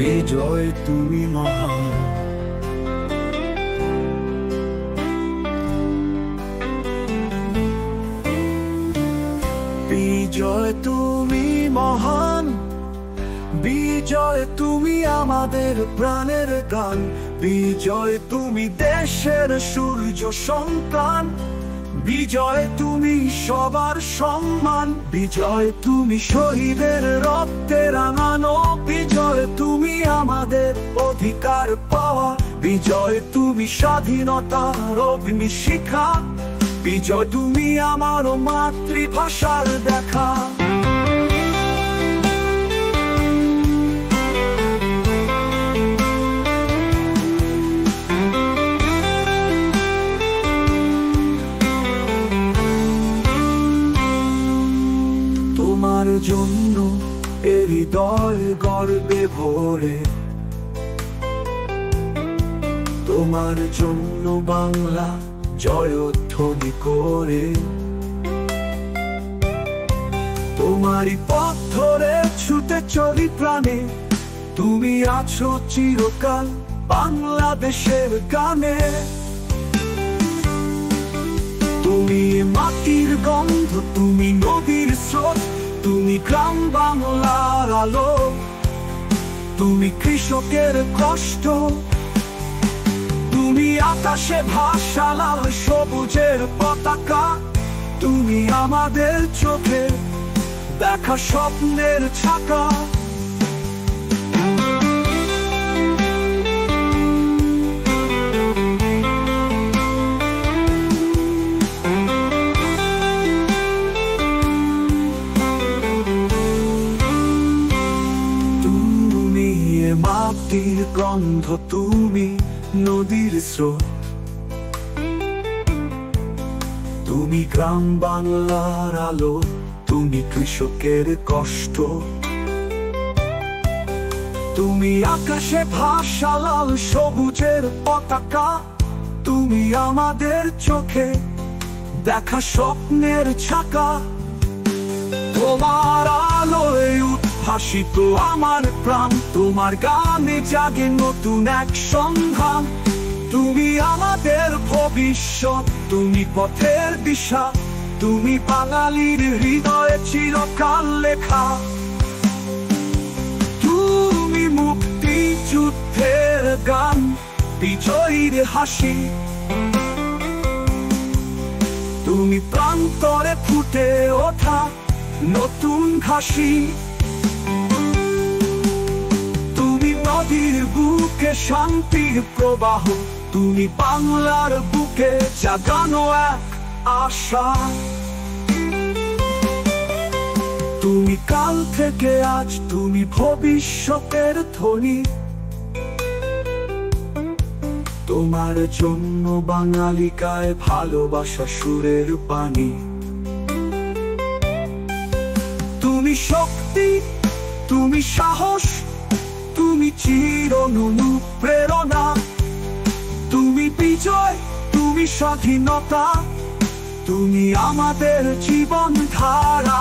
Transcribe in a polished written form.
বিজয় তুমি মহান। বিজয় তুমি মহান, বিজয় তুমি আমাদের প্রাণের গান। বিজয় তুমি দেশের সূর্য সন্তান, বিজয় তুমি সবার সম্মান। বিজয় তুমি শহীদের রক্তে রাঙানো, বিজয় তুমি আমাদের অধিকার পাওয়া। বিজয় তুমি স্বাধীনতার অগ্নিশিখা, বিজয় তুমি আমার মাতৃভাষার দেখা। তোমার জন্য এ হৃদয় গর্বে ভরে, তোমার জন্য বাংলা জয়ধ্বনি করে। তোমারই পথ ধরে ছুটে চলি প্রাণে, তুমি আছো চিরকাল বাংলাদেশের গানে। তুমি মাটির গন্ধ, তুমি নদীর স্রোত, তুমি গ্রাম বাংলার আলো। তুমি কৃষকের কষ্ট, তুমি আকাশে ভাসা লাল সবুজের পতাকা। তুমি আমাদের চোখে দেখা স্বপ্নের ছাকা। মাটির গন্ধ, তুমি নদীর স্রোত, তুমি গ্রাম বাংলার আলো, তুমি কৃষকের কষ্ট। তুমি আকাশে ভাসা লাল সবুজের পতাকা। তুমি আমাদের চোখে দেখা স্বপ্নের ছাকা। তোমার আলোয় উদ্ভাসিত আমার প্রাণ, তোমার গানে জাগে নতুন এক সন্ধান। তুমি আমাদের ভবিষ্যৎ, তুমি পথের দিশা, তুমি বাঙালির হৃদয়ে চিরকাল লেখা। তুমি মুক্তিযুদ্ধের গান, বিজয়ীর হাসি, তুমি প্রান্তরে ফুটে ওঠা নতুন ঘাসি। তুমি নদীর বুকে শান্তির প্রবাহ, তুমি বাংলার বুকে জাগানো এক আশা। তুমি কাল থেকে আজ, তুমি ভবিষ্যতের ধ্বনি। তোমার জন্য বাঙালি গায় ভালোবাসা সুরের পানি। তুমি শক্তি, তুমি সাহস, তুমি চিরনুপ্রেরণা। তুমি বিজয়, তুমি স্বাধীনতা, তুমি আমাদের জীবন ধারা।